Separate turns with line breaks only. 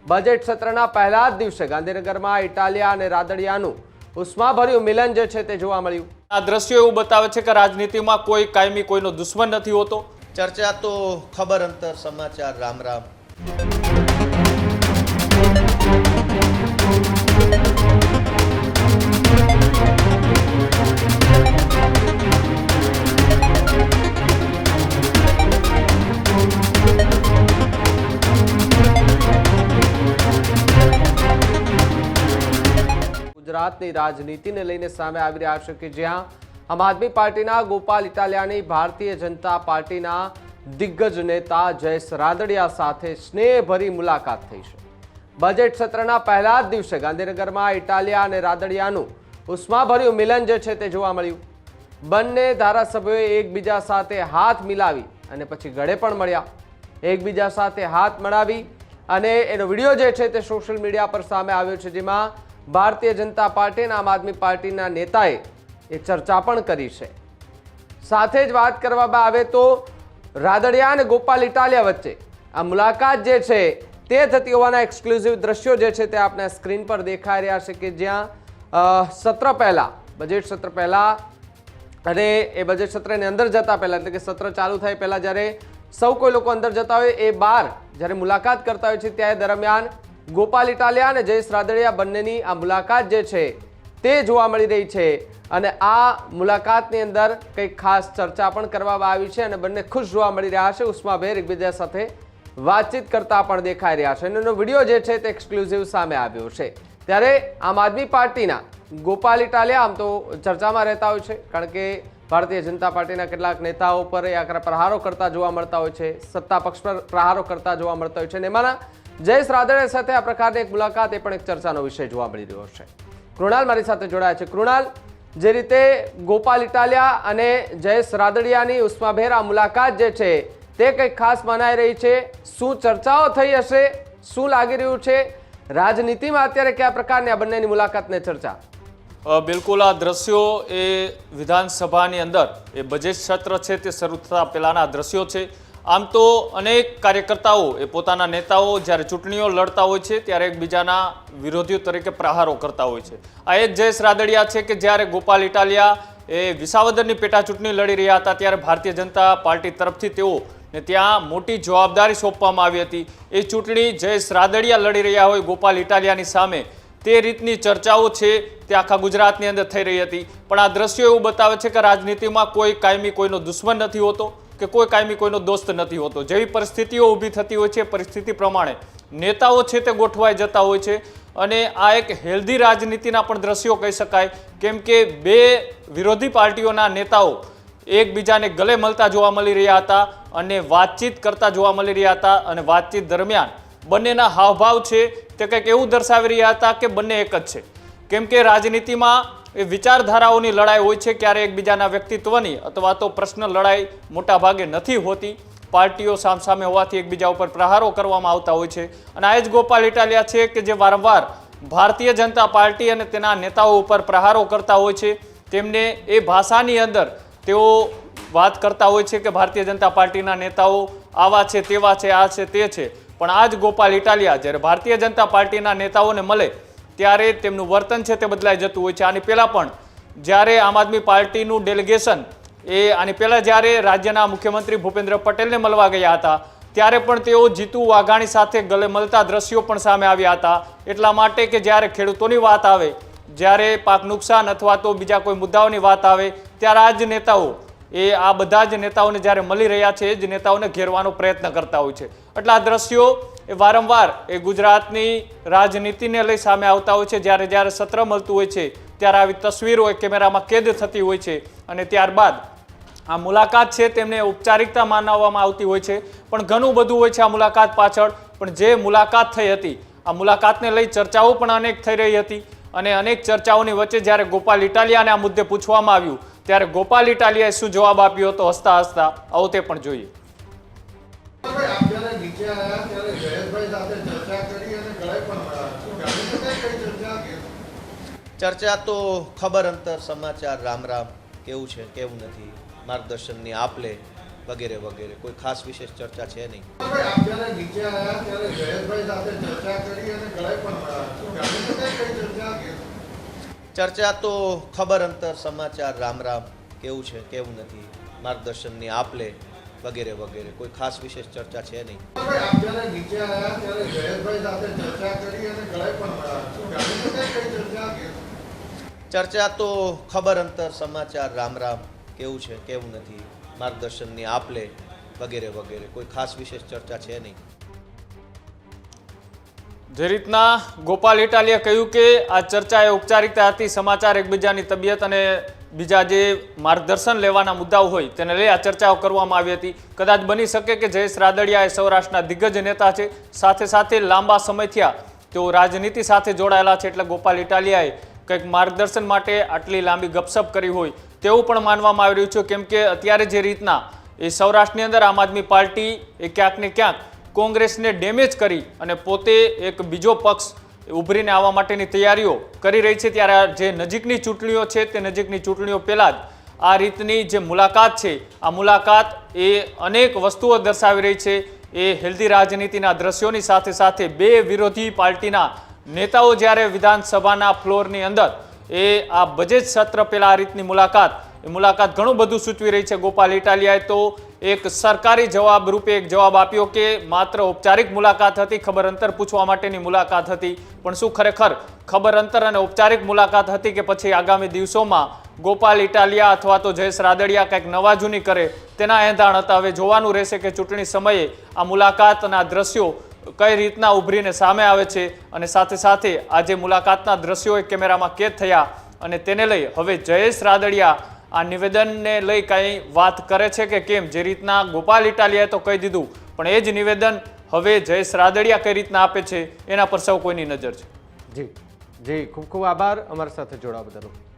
Budget સત્રના પહેલા જ દિવસે ગાંધીનગરમાં ઇટાલિયા અને રાદડિયાનું ઉષ્માભર્યું મિલન જે છે તે જોવા મળ્યું।
આ દ્રશ્યો એવું બતાવે છે કે રાજનીતિમાં કોઈ કાયમી કોઈનો દુશ્મન નથી હોતો।
ચર્ચા તો ખબર અંતર સમાચાર રામ રામ।
ગુજરાતની રાજનીતિને લઈને સામે આવી રહ્યા છે કે જ્યાં આમ આદમી પાર્ટીના ગોપાલ ઇટાલિયાની ભારતીય જનતા પાર્ટીના દિગ્ગજ નેતા જયેશ રાદડિયા સાથે સ્નેહભરી મુલાકાત થઈ છે। બજેટ સત્રના પહેલા જ દિવસે ગાંધીનગરમાં ઇટાલિયા અને રાદડિયાનું ઉષ્માભર્યું મિલન જે છે તે જોવા મળ્યું। બંને ધારાસભ્યોએ એકબીજા સાથે હાથ મિલાવી અને પછી ગળે પણ મળ્યા। એકબીજા સાથે હાથ મળાવી અને એનો વિડીયો જે છે તે સોશિયલ મીડિયા પર સામે આવ્યો છે, જેમાં ભારતીય જનતા પાર્ટી અને આમ આદમી પાર્ટીના નેતાએ એ ચર્ચા પણ કરી છે। સાથે જ વાત કરવામાં આવે તો રાદડિયા અને ગોપાલ ઇટાલિયા વચ્ચે આ મુલાકાત જે છે તે થતી હોવાના એક્સક્લુઝિવ દ્રશ્યો જે છે તે આપણે સ્ક્રીન પર દેખાઈ રહ્યા છે કે જ્યાં સત્ર પહેલા બજેટ સત્ર પહેલા અને એ બજેટ સત્રની અંદર જતા પહેલા એટલે કે સત્ર ચાલુ થાય પહેલા જ્યારે સૌ કોઈ લોકો અંદર જતા હોય એ બહાર જ્યારે મુલાકાત કરતા હોય છે ત્યારે દરમિયાન ગોપાલ ઇટાલિયા અને જયેશ રાદડિયા બંનેની આ મુલાકાત જે છે તે જોવા મળી રહી છે અને આ મુલાકાતની અંદર કંઈક ખાસ ચર્ચા પણ કરવામાં આવી છે અને બંને ખુશ જોવા મળી રહ્યા છે। ઉષ્માભેર એકબીજા સાથે વાતચીત કરતા પણ દેખાઈ રહ્યા છે અને એનો વિડીયો જે છે તે એક્સક્લુઝિવ સામે આવ્યો છે। ત્યારે આમ આદમી પાર્ટીના ગોપાલ ઇટાલિયા આમ તો ચર્ચામાં રહેતા હોય છે, કારણ કે ભારતીય જનતા પાર્ટીના કેટલાક નેતાઓ પર આકરા પ્રહારો કરતા જોવા મળતા હોય છે, સત્તા પક્ષ પર પ્રહારો કરતા જોવા મળતા હોય છે અને એમાંના જયેશ રાદડિયા સાથે આ પ્રકારની એક મુલાકાત એ પણ એક ચર્ચાનો વિષય જોવા મળી રહ્યો છે। કૃણાલ મારી સાથે જોડાયા છે। કૃણાલ, જે રીતે ગોપાલ ઇટાલિયા અને જયેશ રાદડિયાની ઉષ્માભેર આ મુલાકાત જે છે તે કંઈક ખાસ મનાઈ રહી છે, શું ચર્ચાઓ થઈ હશે, શું લાગી રહ્યું છે રાજનીતિમાં અત્યારે કયા પ્રકારની આ બંનેની મુલાકાતને ચર્ચા?
બિલકુલ, આ દ્રશ્યો એ વિધાનસભાની અંદર એ બજેટ સત્ર છે તે શરૂ થતા પહેલાના દ્રશ્યો છે। આમ તો અનેક કાર્યકર્તાઓ એ પોતાના નેતાઓ જ્યારે ચૂંટણીઓ લડતા હોય છે ત્યારે એકબીજાના વિરોધીઓ તરીકે પ્રહારો કરતા હોય છે। આ એક જયેશ રાદડિયા છે કે જ્યારે ગોપાલ ઇટાલિયા એ વિસાવદરની પેટા ચૂંટણી લડી રહ્યા હતા ત્યારે ભારતીય જનતા પાર્ટી તરફથી તેઓને ત્યાં મોટી જવાબદારી સોંપવામાં આવી હતી। એ ચૂંટણી જયેશ રાદડિયા લડી રહ્યા હોય ગોપાલ ઇટાલિયાની સામે, તે રીતની ચર્ચાઓ છે તે આખા ગુજરાતની અંદર થઈ રહી હતી। પણ આ દ્રશ્યો એવું બતાવે છે કે રાજનીતિમાં કોઈ કાયમી કોઈનો દુશ્મન નથી હોતો કે કોઈ કાયમી કોઈનો દોસ્ત નથી હોતો। જેવી પરિસ્થિતિઓ ઊભી થતી હોય છે પરિસ્થિતિ પ્રમાણે નેતાઓ છે તે ગોઠવાઈ જતા હોય છે અને આ એક હેલ્ધી રાજનીતિના પણ દ્રશ્યો કહી શકાય, કેમ કે બે વિરોધી પાર્ટીઓના નેતાઓ એકબીજાને ગલે મળતા જોવા મળી રહ્યા હતા અને વાતચીત કરતા જોવા મળી રહ્યા હતા અને વાતચીત દરમિયાન બંનેના હાવભાવ છે તે કંઈક એવું દર્શાવી રહ્યા હતા કે બંને એક જ છે, કેમ કે રાજનીતિમાં એ વિચારધારાઓની લડાઈ હોય છે, ક્યારે એકબીજાના વ્યક્તિત્વની અથવા તો પર્સનલ લડાઈ મોટા ભાગે નથી હોતી। પાર્ટીઓ સામસામે હોવાથી એકબીજા ઉપર પ્રહારો કરવામાં આવતા હોય છે અને આ જ ગોપાલ ઇટાલિયા છે કે જે વારંવાર ભારતીય જનતા પાર્ટી અને તેના નેતાઓ ઉપર પ્રહારો કરતા હોય છે। તેમને એ ભાષાની અંદર તેઓ વાત કરતા હોય છે કે ભારતીય જનતા પાર્ટીના નેતાઓ આવા છે, તેવા છે, આ છે, તે છે, પણ આ જ ગોપાલ ઇટાલિયા જ્યારે ભારતીય જનતા પાર્ટીના નેતાઓને મળે ત્યારે તેમનું વર્તન છે તે બદલાઈ જતું હોય છે। આની પહેલાં પણ જ્યારે આમ આદમી પાર્ટીનું ડેલિગેશન આની પહેલાં જ્યારે રાજ્યના મુખ્યમંત્રી ભૂપેન્દ્ર પટેલને મળવા ગયા હતા ત્યારે પણ તેઓ જીતુ વાઘાણી સાથે ગલે મળતા દ્રશ્યો પણ સામે આવ્યા હતા। એટલા માટે કે જ્યારે ખેડૂતોની વાત આવે, જ્યારે પાક નુકસાન અથવા તો બીજા કોઈ મુદ્દાઓની વાત આવે ત્યારે આ જ નેતાઓ આ બધા જ નેતાઓને જ્યારે મળી રહ્યા છે એ જ નેતાઓને ઘેરવાનો પ્રયત્ન કરતા હોય છે। એટલે આ દ્રશ્યો એ વારંવાર એ ગુજરાતની રાજનીતિને લઈ સામે આવતા હોય છે। જ્યારે જ્યારે સત્ર મળતું હોય છે ત્યારે આવી તસવીરો એ કેમેરામાં કેદ થતી હોય છે અને ત્યારબાદ આ મુલાકાત છે તેમને ઔપચારિકતા માનવામાં આવતી હોય છે, પણ ઘણું બધું હોય છે આ મુલાકાત પાછળ। પણ જે મુલાકાત થઈ હતી આ મુલાકાતને લઈ ચર્ચાઓ પણ અનેક થઈ રહી હતી અને અનેક ચર્ચાઓની વચ્ચે જ્યારે ગોપાલ ઇટાલિયાને આ મુદ્દે પૂછવામાં આવ્યું ત્યારે ગોપાલ ઇટાલિયાએ શું જવાબ આપ્યો હતો હસતા હસતા, આવો તે પણ જોઈએ।
ચર્ચા તો ખબર અંતર સમાચાર રામ રામ। કેવું છે કેવું નથી માર્ગદર્શનની આપ લે વગેરે વગેરે કોઈ ખાસ વિશેષ ચર્ચા છે નહીં.
ભાઈ, આપ જ્યારે નીચે આવ્યા ત્યારે જયેશભાઈ સાથે ચર્ચા કરી અને ગળે પણ મળ્યા. શું જાણી શકાય કઈ ચર્ચા?
ચર્ચા તો ખબર અંતર, સમાચાર, રામ રામ, કેવું છે કેવું નથી, માર્ગદર્શનની આપ લે વગેરે વગેરે કોઈ ખાસ વિશેષ ચર્ચા છે નહીં.
ભાઈ, આપ જ્યારે નીચે આવ્યા ત્યારે જયેશભાઈ સાથે ચર્ચા કરી અને ગળે પણ મળ્યા. શું જાણી શકાય કઈ ચર્ચા?
ચર્ચા તો ખબર અંતર, સમાચાર, રામ રામ, કેવું છે કેવું નથી, માર્ગદર્શનની આપ લે વગેરે વગેરે કોઈ ખાસ વિશેષ ચર્ચા છે નહીં.
જે રીતના ગોપાલ ઇટાલિયાએ કહ્યું કે આ ચર્ચા એ ઔપચારિકતા હતી, સમાચાર, એકબીજાની તબિયત અને બીજા જે માર્ગદર્શન લેવાના મુદ્દાઓ હોય તેને લઈ આ ચર્ચાઓ કરવામાં આવી હતી. કદાચ બની શકે કે જયેશ રાદડિયા એ સૌરાષ્ટ્રના દિગ્ગજ નેતા છે, સાથે સાથે લાંબા સમયથી તેઓ રાજનીતિ સાથે જોડાયેલા છે, એટલે ગોપાલ ઇટાલિયાએ કંઈક માર્ગદર્શન માટે આટલી લાંબી ગપસપ કરી હોય તેવું પણ માનવામાં આવી રહ્યું છે. કેમ કે અત્યારે જે રીતના એ સૌરાષ્ટ્રની અંદર આમ આદમી પાર્ટી એ ક્યાંક ને ક્યાંક કોંગ્રેસને ડેમેજ કરી અને પોતે એક બીજો પક્ષ ઉભરીને આવવા માટેની તૈયારીઓ કરી રહી છે, ત્યારે જે નજીકની ચૂંટણીઓ છે તે નજીકની ચૂંટણીઓ પહેલાં જ આ રીતની જે મુલાકાત છે, આ મુલાકાત એ અનેક વસ્તુઓ દર્શાવી રહી છે. એ હેલ્ધી રાજનીતિના દ્રશ્યોની સાથે સાથે બે વિરોધી પાર્ટીના નેતાઓ જ્યારે વિધાનસભાના ફ્લોરની અંદર એ આ બજેટ સત્ર પહેલા આ રીતની મુલાકાત ઘણું બધું સૂચવી રહી છે. ગોપાલ ઇટાલિયાએ તો એક સરકારી જવાબ રૂપે એક જવાબ આપ્યો કે માત્ર ઔપચારિક મુલાકાત હતી, ખબર અંતર પૂછવા માટેની મુલાકાત હતી. પણ શું ખરેખર ખબર અંતર અને ઔપચારિક મુલાકાત હતી કે પછી આગામી દિવસોમાં ગોપાલ ઇટાલિયા અથવા તો જયેશ રાદડિયા કંઈક નવા જૂની કરે તેના એંધાણ હતા. હવે જોવાનું રહેશે કે ચૂંટણી સમયે આ મુલાકાત અને આ દ્રશ્યો કઈ રીતના ઉભરીને સામે આવે છે, અને સાથે સાથે આ જે મુલાકાતના દ્રશ્યો એ કેમેરામાં કેદ થયા અને તેને લઈ હવે જયેશ રાદડિયા આ નિવેદનને લઈ કંઈ વાત કરે છે કે કેમ. જે રીતના ગોપાલ ઇટાલિયાએ તો કહી દીધું, પણ એ જ નિવેદન હવે જયેશ રાદડિયા કઈ રીતના આપે છે એના પર સૌ કોઈની નજર છે.
જી જી, ખૂબ ખૂબ આભાર અમારી સાથે જોડાવા બદલ.